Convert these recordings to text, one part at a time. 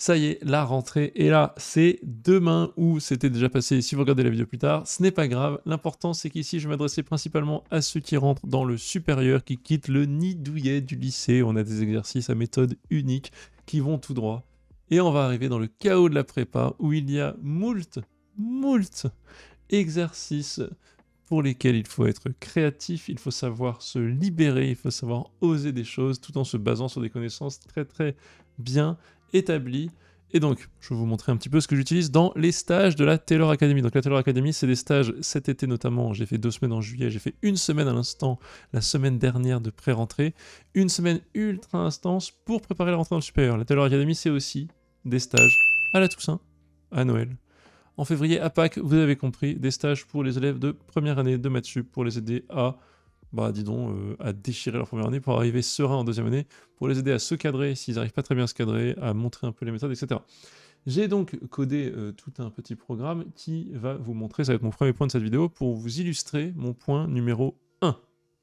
Ça y est, la rentrée est là. C'est demain ou c'était déjà passé si vous regardez la vidéo plus tard. Ce n'est pas grave. L'important, c'est qu'ici, je vais m'adresser principalement à ceux qui rentrent dans le supérieur, qui quittent le nid douillet du lycée. On a des exercices à méthode unique qui vont tout droit. Et on va arriver dans le chaos de la prépa où il y a moult exercices pour lesquels il faut être créatif, il faut savoir se libérer, il faut savoir oser des choses tout en se basant sur des connaissances très bien établies. Et donc, je vais vous montrer un petit peu ce que j'utilise dans les stages de la Taylor Academy. Donc la Taylor Academy, c'est des stages cet été notamment. J'ai fait 2 semaines en juillet, j'ai fait 1 semaine à l'instant, la semaine dernière de pré-rentrée, 1 semaine ultra instance pour préparer la rentrée dans le supérieur. La Taylor Academy, c'est aussi des stages à la Toussaint, à Noël. En février, à Pâques, vous avez compris, des stages pour les élèves de première année de maths sup pour les aider à, à déchirer leur première année pour arriver serein en deuxième année, pour les aider à se cadrer s'ils n'arrivent pas très bien à se cadrer, à montrer un peu les méthodes, etc. J'ai donc codé tout un petit programme qui va vous montrer, ça va être mon premier point de cette vidéo, pour vous illustrer mon point numéro 1.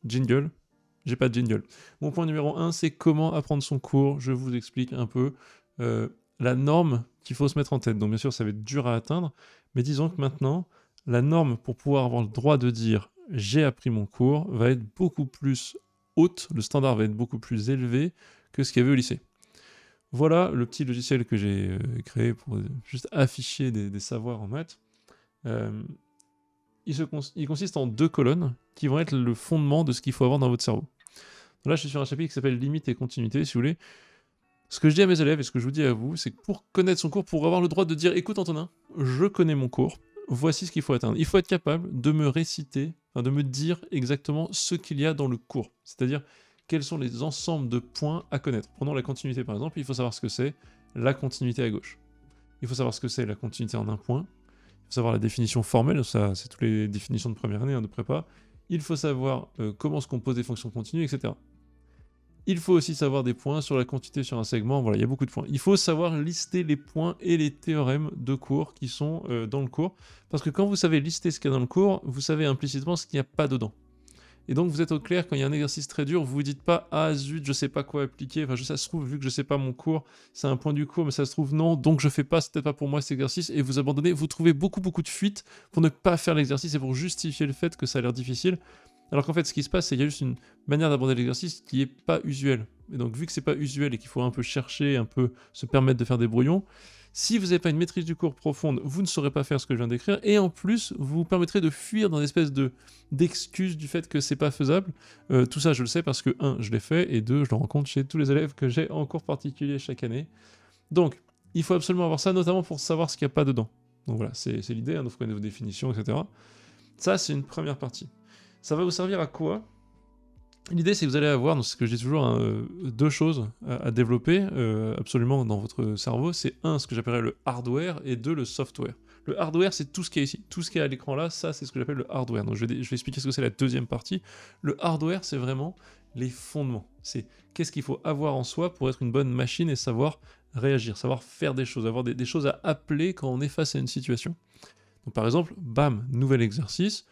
Jingle. J'ai pas de jingle. Mon point numéro 1, c'est comment apprendre son cours. Je vous explique un peu la norme qu'il faut se mettre en tête. Donc bien sûr, ça va être dur à atteindre, mais disons que maintenant, la norme pour pouvoir avoir le droit de dire « j'ai appris mon cours » va être beaucoup plus haute, le standard va être beaucoup plus élevé que ce qu'il y avait au lycée. Voilà le petit logiciel que j'ai créé pour juste afficher des savoirs en maths. Il consiste en 2 colonnes qui vont être le fondement de ce qu'il faut avoir dans votre cerveau. Donc là, je suis sur un chapitre qui s'appelle « Limite et continuité », si vous voulez. Ce que je dis à mes élèves et ce que je vous dis à vous, c'est que pour connaître son cours, pour avoir le droit de dire « Écoute Antonin, je connais mon cours, voici ce qu'il faut atteindre ». Il faut être capable de me réciter, de me dire exactement ce qu'il y a dans le cours. C'est-à-dire quels sont les ensembles de points à connaître. Prenons la continuité par exemple, il faut savoir ce que c'est la continuité à gauche. Il faut savoir ce que c'est la continuité en un point. Il faut savoir la définition formelle, ça c'est toutes les définitions de première année de prépa. Il faut savoir comment se composent des fonctions continues, etc. Il faut aussi savoir des points sur la quantité sur un segment, voilà, il y a beaucoup de points. Il faut savoir lister les points et les théorèmes de cours qui sont dans le cours, parce que quand vous savez lister ce qu'il y a dans le cours, vous savez implicitement ce qu'il n'y a pas dedans. Et donc vous êtes au clair, quand il y a un exercice très dur, vous vous dites pas « Ah zut, je sais pas quoi appliquer, enfin ça se trouve, vu que je sais pas mon cours, c'est un point du cours, mais ça se trouve non, donc je fais pas, c'est peut-être pas pour moi cet exercice », et vous abandonnez, vous trouvez beaucoup de fuites pour ne pas faire l'exercice et pour justifier le fait que ça a l'air difficile. Alors qu'en fait, ce qui se passe, c'est qu'il y a juste une manière d'aborder l'exercice qui n'est pas usuelle. Et donc, vu que c'est pas usuel et qu'il faut un peu chercher, un peu se permettre de faire des brouillons, si vous n'avez pas une maîtrise du cours profonde, vous ne saurez pas faire ce que je viens d'écrire, et en plus, vous vous permettrez de fuir dans une espèce d'excuse du fait que c'est pas faisable. Tout ça, je le sais parce que 1, je l'ai fait, et 2, je le rencontre chez tous les élèves que j'ai en cours particulier chaque année. Donc, il faut absolument avoir ça, notamment pour savoir ce qu'il n'y a pas dedans. Donc voilà, c'est l'idée, donc vous connaissez vos définitions, etc. Ça, c'est une première partie. Ça va vous servir à quoi? L'idée, c'est que vous allez avoir, donc c'est ce que je dis toujours, hein, 2 choses à développer absolument dans votre cerveau. C'est 1, ce que j'appellerais le hardware, et 2, le software. Le hardware, c'est tout ce qui est ici. Tout ce qui est à l'écran là, ça, c'est ce que j'appelle le hardware. Donc je vais expliquer ce que c'est la deuxième partie. Le hardware, c'est vraiment les fondements. C'est qu'est-ce qu'il faut avoir en soi pour être une bonne machine et savoir réagir, savoir faire des choses, avoir des choses à appeler quand on est face à une situation. Donc par exemple, bam, nouvel exercice.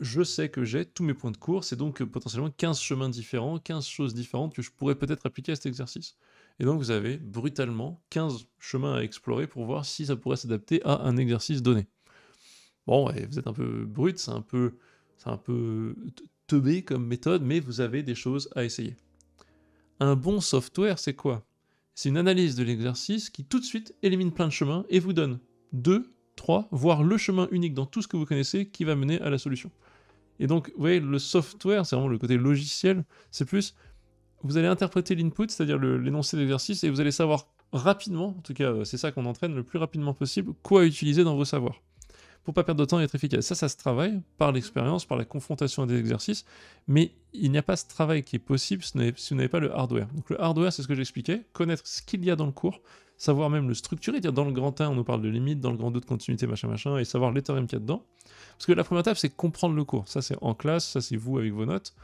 Je sais que j'ai tous mes points de cours, c'est donc potentiellement 15 chemins différents, 15 choses différentes que je pourrais peut-être appliquer à cet exercice. Et donc vous avez brutalement 15 chemins à explorer pour voir si ça pourrait s'adapter à un exercice donné. Bon, ouais, vous êtes un peu brut, c'est un peu teubé comme méthode, mais vous avez des choses à essayer. Un bon software, c'est quoi? C'est une analyse de l'exercice qui tout de suite élimine plein de chemins et vous donne 2, 3, voire le chemin unique dans tout ce que vous connaissez qui va mener à la solution. Et donc, vous voyez, le software, c'est vraiment le côté logiciel, c'est plus, vous allez interpréter l'input, c'est-à-dire l'énoncé de l'exercice, et vous allez savoir rapidement, en tout cas c'est ça qu'on entraîne le plus rapidement possible, quoi utiliser dans vos savoirs. Pour pas perdre de temps et être efficace. Ça se travaille par l'expérience, par la confrontation à des exercices, mais il n'y a pas ce travail qui est possible si vous n'avez pas le hardware. Donc le hardware, c'est ce que j'expliquais, connaître ce qu'il y a dans le cours, savoir même le structurer, dire dans le grand 1, on nous parle de limite, dans le grand 2 de continuité, machin, et savoir les théorèmes qu'il y a dedans. Parce que la première étape, c'est comprendre le cours. Ça, c'est en classe, ça, c'est vous avec vos notes.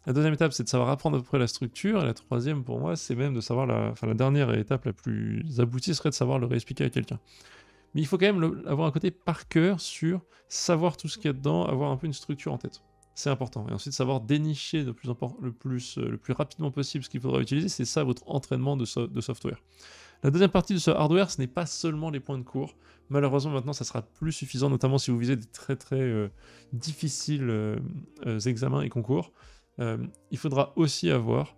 La deuxième étape, c'est de savoir apprendre à peu près la structure. Et la troisième, pour moi, c'est même de savoir la dernière étape la plus aboutie serait de savoir le réexpliquer à quelqu'un. Mais il faut quand même avoir un côté par cœur sur savoir tout ce qu'il y a dedans, avoir un peu une structure en tête. C'est important. Et ensuite, savoir dénicher le plus rapidement possible ce qu'il faudra utiliser. C'est ça votre entraînement de software. La deuxième partie de ce hardware, ce n'est pas seulement les points de cours. Malheureusement, maintenant, ça sera plus suffisant, notamment si vous visez des très difficiles examens et concours. Il faudra aussi avoir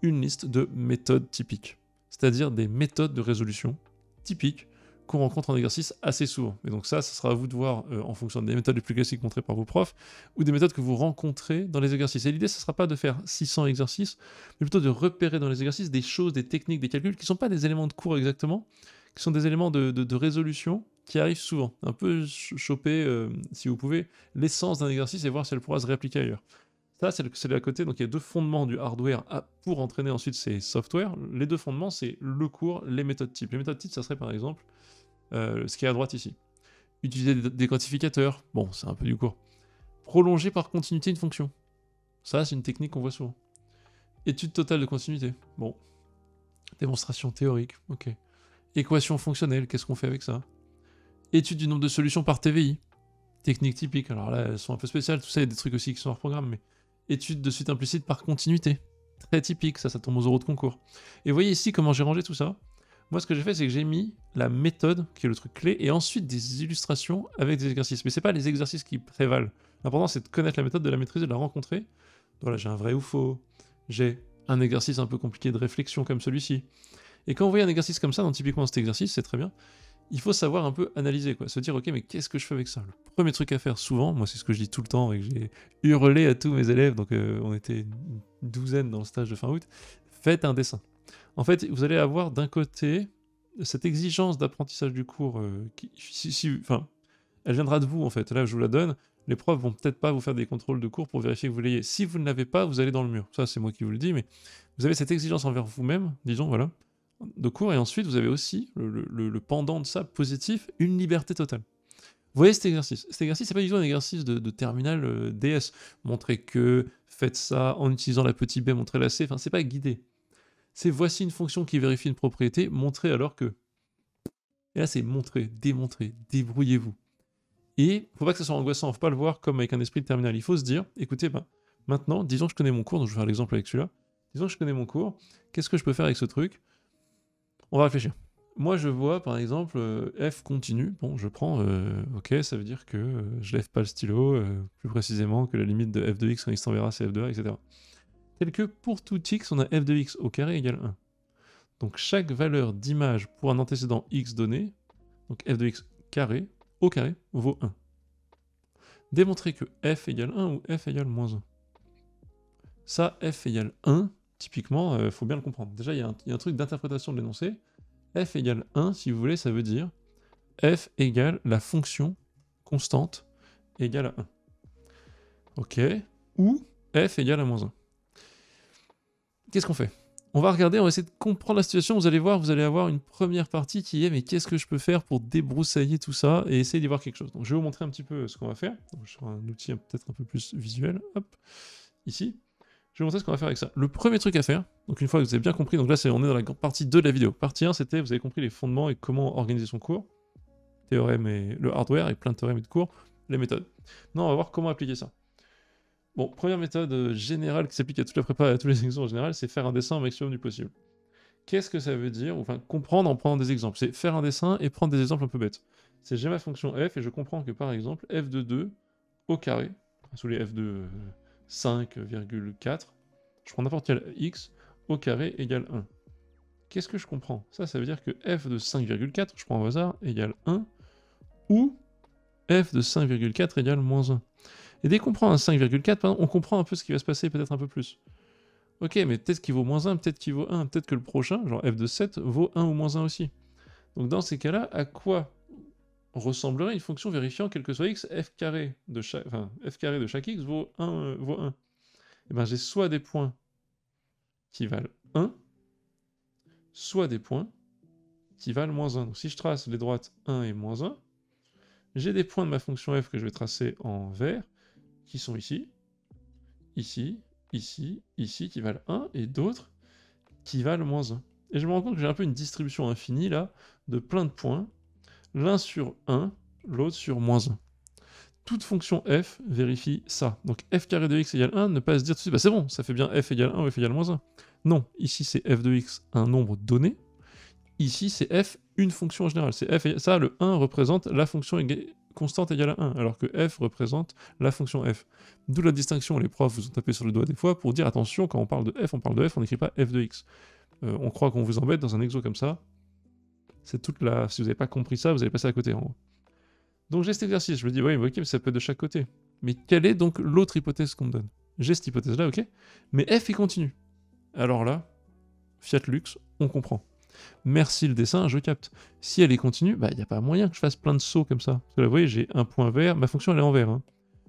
une liste de méthodes typiques, c'est-à-dire des méthodes de résolution typiques qu'on rencontre en exercice assez souvent. Et donc ça sera à vous de voir en fonction des méthodes les plus classiques montrées par vos profs ou des méthodes que vous rencontrez dans les exercices. Et l'idée, ce ne sera pas de faire 600 exercices, mais plutôt de repérer dans les exercices des choses, des techniques, des calculs qui ne sont pas des éléments de cours exactement, qui sont des éléments de résolution qui arrivent souvent. Un peu choper, si vous pouvez, l'essence d'un exercice et voir si elle pourra se réappliquer ailleurs. Ça, c'est à côté. Donc, il y a deux fondements du hardware pour entraîner ensuite ces softwares. Les deux fondements, c'est le cours, les méthodes types. Les méthodes types, ça serait par exemple ce qui est à droite ici. Utiliser des quantificateurs. Bon, c'est un peu du cours. Prolonger par continuité une fonction. Ça, c'est une technique qu'on voit souvent. Étude totale de continuité. Bon. Démonstration théorique. Ok. Équation fonctionnelle. Qu'est-ce qu'on fait avec ça? Étude du nombre de solutions par TVI. Technique typique. Alors là, elles sont un peu spéciales. Tout ça, il y a des trucs aussi qui sont hors programme, mais étude de suite implicite par continuité. Très typique, ça tombe aux euros de concours. Et vous voyez ici comment j'ai rangé tout ça. Moi, ce que j'ai fait, c'est que j'ai mis la méthode, qui est le truc clé, et ensuite des illustrations avec des exercices. Mais c'est pas les exercices qui prévalent. L'important, c'est de connaître la méthode, de la maîtriser, de la rencontrer. Voilà, j'ai un vrai ou faux. J'ai un exercice un peu compliqué de réflexion comme celui-ci. Et quand vous voyez un exercice comme ça, donc typiquement cet exercice, c'est très bien, il faut savoir un peu analyser, quoi. Se dire, ok, mais qu'est-ce que je fais avec ça? Le premier truc à faire souvent, moi c'est ce que je dis tout le temps et que j'ai hurlé à tous mes élèves, donc on était une douzaine dans le stage de fin août, faites un dessin. En fait, vous allez avoir d'un côté cette exigence d'apprentissage du cours, enfin, elle viendra de vous en fait. Là, je vous la donne. Les profs vont peut-être pas vous faire des contrôles de cours pour vérifier que vous l'ayez. Si vous ne l'avez pas, vous allez dans le mur. Ça, c'est moi qui vous le dis, mais vous avez cette exigence envers vous-même, disons, voilà, de cours, et ensuite vous avez aussi le pendant de ça, positif, une liberté totale. Vous voyez cet exercice? Cet exercice, c'est pas du tout un exercice de terminale DS. Montrez que, faites ça en utilisant la petite b, montrez la c, enfin c'est pas guidé. C'est voici une fonction qui vérifie une propriété, montrez alors que. Et là c'est montrer, démontrer, débrouillez-vous. Et faut pas que ça soit angoissant, faut pas le voir comme avec un esprit de terminale. Il faut se dire, écoutez, maintenant, disons que je connais mon cours, donc je vais faire l'exemple avec celui-là. Disons que je connais mon cours, qu'est-ce que je peux faire avec ce truc? On va réfléchir. Moi, je vois, par exemple, f continue. Bon, je prends, ok, ça veut dire que je lève pas le stylo, plus précisément que la limite de f de x quand x s'enverra, c'est f de a, etc. Tel que pour tout x, on a f de x au carré égale 1. Donc chaque valeur d'image pour un antécédent x donné, donc f de x carré, au carré, vaut 1. Démontrer que f égale 1 ou f égale moins 1. Ça, f égale 1, typiquement, il faut bien le comprendre. Déjà, il y a un truc d'interprétation de l'énoncé. F égale 1, si vous voulez, ça veut dire f égale la fonction constante égale à 1. Ok. Ou f égale à moins 1. Qu'est-ce qu'on fait? On va regarder, on va essayer de comprendre la situation. Vous allez voir, vous allez avoir une première partie qui est mais qu'est-ce que je peux faire pour débroussailler tout ça et essayer d'y voir quelque chose. Donc je vais vous montrer un petit peu ce qu'on va faire. Donc, sur un outil peut-être un peu plus visuel. Hop, ici. Je vais vous montrer ce qu'on va faire avec ça. Le premier truc à faire, donc une fois que vous avez bien compris, donc là on est dans la partie 2 de la vidéo. Partie 1, c'était, vous avez compris les fondements et comment organiser son cours. Théorème et le hardware, et plein de théorèmes et de cours, les méthodes. Maintenant, on va voir comment appliquer ça. Bon, première méthode générale qui s'applique à toute la prépa et à tous les examens en général, c'est faire un dessin au maximum du possible. Qu'est-ce que ça veut dire? Enfin, comprendre en prenant des exemples. C'est faire un dessin et prendre des exemples un peu bêtes. C'est j'ai ma fonction f et je comprends que par exemple, f de 2 au carré, sous les f de 5,4, je prends n'importe quel x, au carré égale 1. Qu'est-ce que je comprends? Ça veut dire que f de 5,4, je prends au hasard, égale 1, ou f de 5,4 égale moins 1. Et dès qu'on prend un 5,4, on comprend un peu ce qui va se passer, peut-être un peu plus. Ok, mais peut-être qu'il vaut moins 1, peut-être qu'il vaut 1, peut-être que le prochain, genre f de 7, vaut 1 ou moins 1 aussi. Donc dans ces cas-là, à quoi ressemblerait une fonction vérifiant quel que soit x, f carré de chaque x vaut 1, Et bien j'ai soit des points qui valent 1, soit des points qui valent moins 1. Donc si je trace les droites 1 et moins 1, j'ai des points de ma fonction f que je vais tracer en vert, qui sont ici, ici, ici, ici, qui valent 1, et d'autres qui valent moins 1. Et je me rends compte que j'ai un peu une distribution infinie, là, de plein de points, l'un sur 1, l'autre sur moins 1. Toute fonction f vérifie ça. Donc f carré de x égale 1, ne pas se dire tout de suite, bah c'est bon, ça fait bien f égale 1 ou f égale moins 1. Non, ici c'est f de x, un nombre donné, Ici, c'est f une fonction en général. C'est f, ça, le 1 représente la fonction constante égale à 1, alors que f représente la fonction f. D'où la distinction, les profs vous ont tapé sur le doigt des fois pour dire attention, quand on parle de f, on n'écrit pas f de x. On croit qu'on vous embête dans un exo comme ça. C'est toute la... Si vous n'avez pas compris ça, vous allez passer à côté en gros. Donc j'ai cet exercice, je me dis, oui, ok, mais ça peut être de chaque côté. Mais quelle est donc l'autre hypothèse qu'on me donne? J'ai cette hypothèse-là, ok, mais f est continue. Alors là, Fiat Lux, on comprend. Merci le dessin, je capte. Si elle est continue, bah il n'y a pas moyen que je fasse plein de sauts comme ça. Parce que là, vous voyez, j'ai un point vert, ma fonction elle est en vert. Hein.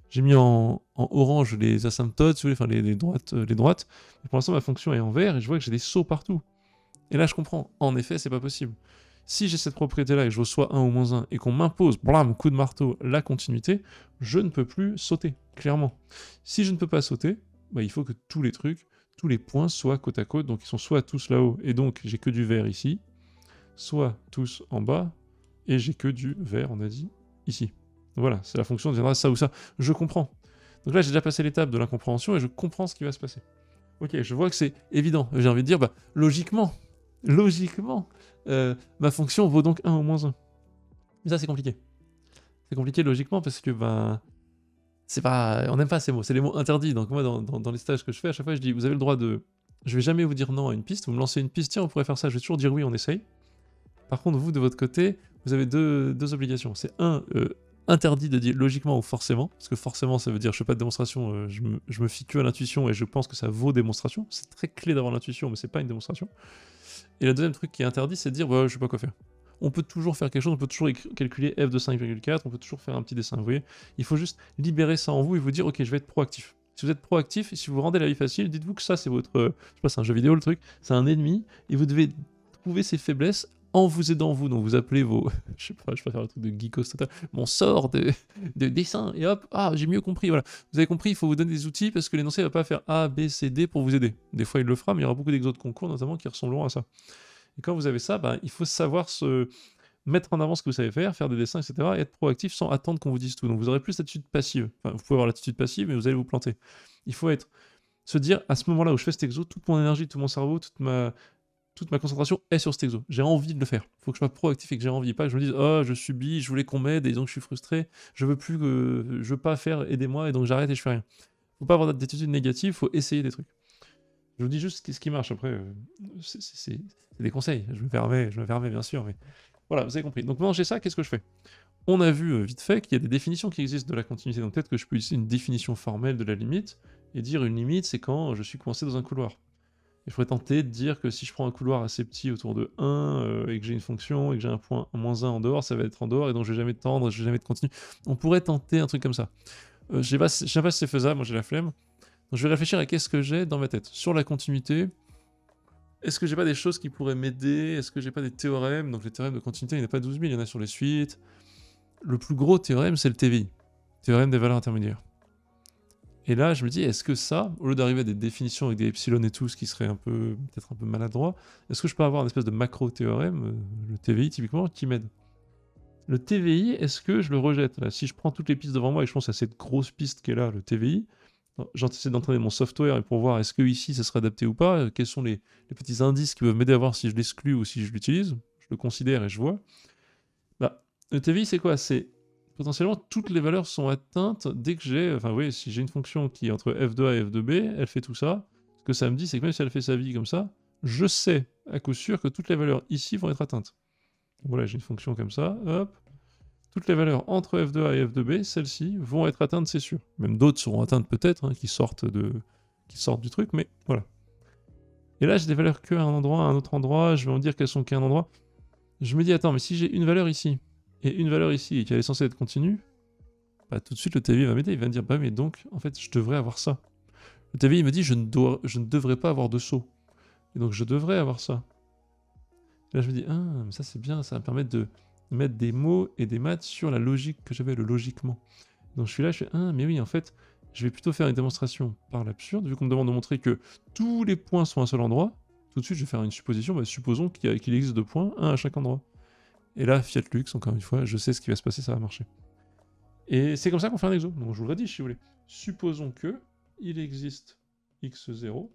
J'ai mis en orange les asymptotes, si vous voulez, enfin les droites. Et pour l'instant, ma fonction est en vert et je vois que j'ai des sauts partout. Et là, je comprends. En effet, c'est pas possible. Si j'ai cette propriété-là et que je reçois 1 ou moins 1 et qu'on m'impose, blam, coup de marteau, la continuité, je ne peux plus sauter, clairement. Si je ne peux pas sauter, bah, il faut que tous les trucs, tous les points soient côte à côte, donc ils sont soit tous là-haut, et donc j'ai que du vert ici, soit tous en bas, et j'ai que du vert, on a dit, ici. Voilà, c'est la fonction deviendra ça ou ça. Je comprends. Donc là, j'ai déjà passé l'étape de l'incompréhension et je comprends ce qui va se passer. Ok, je vois que c'est évident. J'ai envie de dire, bah, logiquement, ma fonction vaut donc 1 ou moins 1. Mais ça, c'est compliqué. C'est compliqué logiquement parce que, ben, c'est pas... On n'aime pas ces mots, c'est les mots interdits. Donc moi, dans les stages que je fais, à chaque fois, je dis, vous avez le droit de... Je vais jamais vous dire non à une piste, vous me lancez une piste, tiens, on pourrait faire ça, je vais toujours dire oui, on essaye. Par contre, vous, de votre côté, vous avez deux obligations. C'est interdit de dire logiquement ou forcément, parce que forcément, ça veut dire je fais pas de démonstration, je me fie que à l'intuition et je pense que ça vaut démonstration. C'est très clé d'avoir l'intuition, mais c'est pas une démonstration. Et le deuxième truc qui est interdit, c'est de dire bah, je sais pas quoi faire. On peut toujours faire quelque chose, on peut toujours calculer f de 5,4, on peut toujours faire un petit dessin, vous voyez. Il faut juste libérer ça en vous et vous dire ok, je vais être proactif. Si vous êtes proactif et si vous rendez la vie facile, dites-vous que ça c'est votre... je sais pas, c'est un jeu vidéo le truc, c'est un ennemi, et vous devez trouver ses faiblesses en vous aidant vous. Donc vous appelez vos... je sais pas, je vais faire le truc de geekos total. Mon sort de dessin, et hop, ah j'ai mieux compris, voilà. Vous avez compris, il faut vous donner des outils parce que l'énoncé va pas faire A, B, C, D pour vous aider. Des fois il le fera, mais il y aura beaucoup d'exos de concours notamment qui ressembleront à ça. Et quand vous avez ça, bah, il faut savoir se mettre en avant ce que vous savez faire des dessins, etc. et être proactif sans attendre qu'on vous dise tout. Donc vous aurez plus l'attitude passive. Enfin, vous pouvez avoir l'attitude passive, mais vous allez vous planter. Il faut se dire, à ce moment-là où je fais cet exo, toute mon énergie, tout mon cerveau, toute ma concentration est sur cet exo. J'ai envie de le faire. Il faut que je sois proactif et que j'ai envie. Pas que je me dise, oh, je subis, je voulais qu'on m'aide et donc je suis frustré. Je veux pas faire, aidez-moi et donc j'arrête et je fais rien. Faut pas avoir d'attitude négative, faut essayer des trucs. Je vous dis juste ce qui marche. Après, c'est des conseils. Je me permets bien sûr, mais voilà, vous avez compris. Donc maintenant j'ai ça, qu'est-ce que je fais? On a vu vite fait qu'il y a des définitions qui existent de la continuité. Donc peut-être que je peux utiliser une définition formelle de la limite et dire une limite, c'est quand je suis coincé dans un couloir. Et je pourrais tenter de dire que si je prends un couloir assez petit autour de 1 et que j'ai une fonction et que j'ai un point moins 1 en dehors, ça va être en dehors et donc je vais jamais tendre, je vais jamais continuer. On pourrait tenter un truc comme ça. Je sais pas si c'est faisable, moi j'ai la flemme. Donc je vais réfléchir à qu'est-ce que j'ai dans ma tête. Sur la continuité, est-ce que j'ai pas des choses qui pourraient m'aider? Est-ce que j'ai pas des théorèmes? Donc les théorèmes de continuité, il n'y en a pas 12 000, il y en a sur les suites. Le plus gros théorème, c'est le TVI. Théorème des valeurs intermédiaires. Et là, je me dis, est-ce que ça, au lieu d'arriver à des définitions avec des epsilon et tout, ce qui serait peut-être un peu maladroit, est-ce que je peux avoir une espèce de macro-théorème, le TVI typiquement, qui m'aide? Le TVI, est-ce que je le rejette là? Si je prends toutes les pistes devant moi et je pense à cette grosse piste qui est là, le TVI, j'essaie d'entraîner mon software et pour voir est-ce que ici ça serait adapté ou pas, quels sont les petits indices qui peuvent m'aider à voir si je l'exclus ou si je l'utilise, je le considère et je vois. Bah, le TVI c'est quoi? C'est potentiellement toutes les valeurs sont atteintes dès que j'ai, enfin oui, si j'ai une fonction qui est entre f de a et f de b, elle fait tout ça. Ce que ça me dit c'est que même si elle fait sa vie comme ça, je sais à coup sûr que toutes les valeurs ici vont être atteintes. Donc voilà, j'ai une fonction comme ça, hop. Toutes les valeurs entre f de a et f de b, celles-ci vont être atteintes, c'est sûr. Même d'autres seront atteintes peut-être, hein, qui sortent du truc, mais voilà. Et là, j'ai des valeurs qu'à un endroit, à un autre endroit, je vais en dire qu'elles sont qu'à un endroit. Je me dis, attends, mais si j'ai une valeur ici, et une valeur ici, et qu'elle est censée être continue, bah tout de suite le TVI va m'aider, il va me dire, bah mais donc, en fait, je devrais avoir ça. Le TVI me dit, je ne devrais pas avoir de saut. Et donc, je devrais avoir ça. Et là, je me dis, ah, mais ça c'est bien, ça va me permettre de mettre des mots et des maths sur la logique que j'avais, le logiquement. Donc je suis là, je fais, ah, mais oui, en fait, je vais plutôt faire une démonstration par l'absurde, vu qu'on me demande de montrer que tous les points sont à un seul endroit, tout de suite je vais faire une supposition, bah, supposons qu'il existe 2 points, un à chaque endroit. Et là, Fiat Lux, encore une fois, je sais ce qui va se passer, ça va marcher. Et c'est comme ça qu'on fait un exo, donc je vous le redis si vous voulez. Supposons que il existe x0,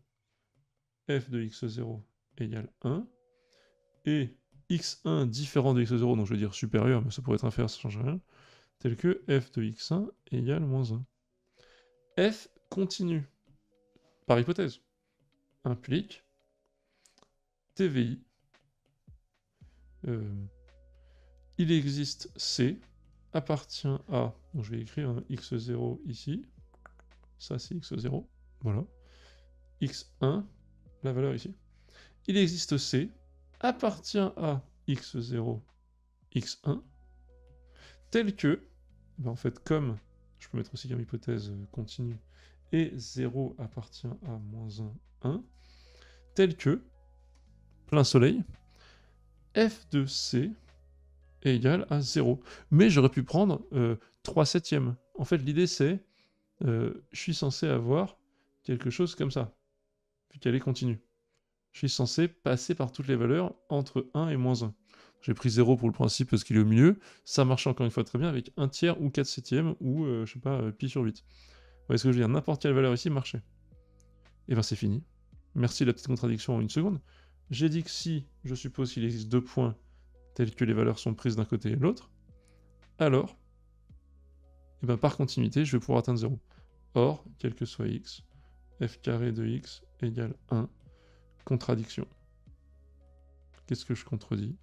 f de x0 égale 1, et x1 différent de x0, donc je vais dire supérieur, mais ça pourrait être inférieur, ça ne change rien, tel que f de x1 égale moins 1. F continue, par hypothèse, implique TVI, il existe C, appartient à, donc je vais écrire un x0 ici, ça c'est x0, voilà, x1, la valeur ici. Il existe C, appartient à x0, x1, tel que, ben en fait comme, je peux mettre aussi comme hypothèse continue, et 0 appartient à moins 1, 1, tel que, plein soleil, f de C est égal à 0. Mais j'aurais pu prendre 3 septièmes. En fait, l'idée c'est, je suis censé avoir quelque chose comme ça, vu qu'elle est continue. Je suis censé passer par toutes les valeurs entre 1 et moins 1. J'ai pris 0 pour le principe parce qu'il est au milieu. Ça marche encore une fois très bien avec 1 tiers ou 4 septièmes ou, je sais pas, pi sur 8. Vous voyez ce que je veux dire? N'importe quelle valeur ici marchait. Et ben c'est fini. Merci la petite contradiction en une seconde. J'ai dit que si je suppose qu'il existe 2 points tels que les valeurs sont prises d'un côté et de l'autre, alors, et ben par continuité, je vais pouvoir atteindre 0. Or, quel que soit x, f carré de x égale 1, contradiction. Qu'est-ce que je contredis?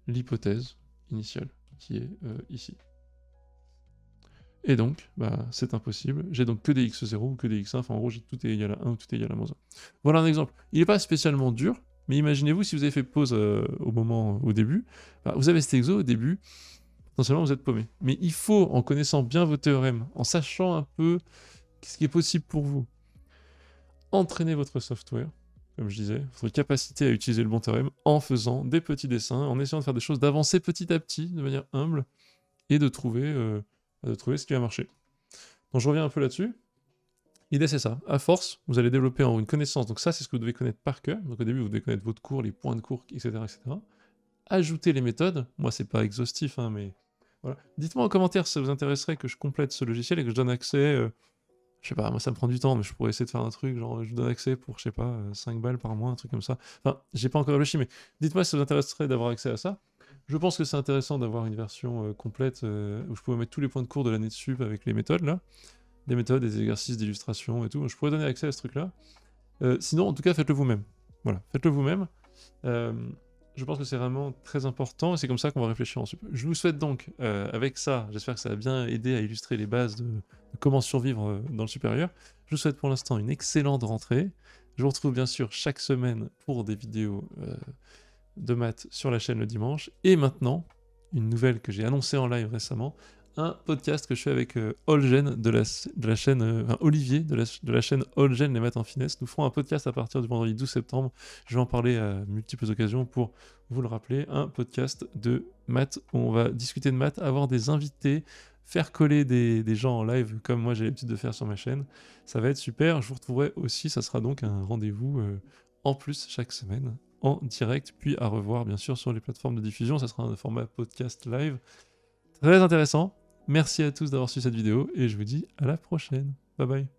L'hypothèse initiale, qui est ici. Et donc, bah, c'est impossible. J'ai donc que des x0 ou que des x1, enfin en gros, j'ai tout est égal à 1 ou tout est égal à moins 1. Voilà un exemple. Il n'est pas spécialement dur, mais imaginez-vous si vous avez fait pause au début, bah, vous avez cet exo au début, potentiellement vous êtes paumé. Mais il faut, en connaissant bien vos théorèmes, en sachant un peu ce qui est possible pour vous, entraîner votre software, comme je disais, votre capacité à utiliser le bon théorème en faisant des petits dessins, en essayant de faire des choses, d'avancer petit à petit, de manière humble, et de trouver ce qui va marcher. Donc je reviens un peu là-dessus. L'idée c'est ça. À force, vous allez développer une connaissance. Donc ça, c'est ce que vous devez connaître par cœur. Donc au début, vous devez connaître votre cours, les points de cours, etc., etc. Ajouter les méthodes. Moi, c'est pas exhaustif, hein, mais voilà. Dites-moi en commentaire si ça vous intéresserait que je complète ce logiciel et que je donne accès. Je sais pas, moi ça me prend du temps, mais je pourrais essayer de faire un truc, genre je vous donne accès pour, je sais pas, 5 balles par mois, un truc comme ça. Enfin, j'ai pas encore réfléchi, mais dites-moi si ça vous intéresserait d'avoir accès à ça. Je pense que c'est intéressant d'avoir une version complète où je pourrais mettre tous les points de cours de l'année de sup avec les méthodes là. Des méthodes, des exercices d'illustration et tout. Je pourrais donner accès à ce truc-là. Sinon, en tout cas, faites-le vous-même. Voilà, faites-le vous-même. Je pense que c'est vraiment très important et c'est comme ça qu'on va réfléchir ensuite. Je vous souhaite donc, avec ça, j'espère que ça a bien aidé à illustrer les bases de comment survivre dans le supérieur. Je vous souhaite pour l'instant une excellente rentrée. Je vous retrouve bien sûr chaque semaine pour des vidéos de maths sur la chaîne le dimanche. Et maintenant, une nouvelle que j'ai annoncée en live récemment, un podcast que je fais avec Olgen de la chaîne, Olivier de la chaîne Olgen les maths en finesse. Nous ferons un podcast à partir du vendredi 12 septembre. Je vais en parler à multiples occasions pour vous le rappeler. Un podcast de maths où on va discuter de maths, avoir des invités, faire coller des gens en live comme moi j'ai l'habitude de faire sur ma chaîne. Ça va être super. Je vous retrouverai aussi, ça sera donc un rendez-vous en plus chaque semaine en direct, puis à revoir bien sûr sur les plateformes de diffusion. Ça sera un format podcast live. Très intéressant. Merci à tous d'avoir suivi cette vidéo et je vous dis à la prochaine. Bye bye.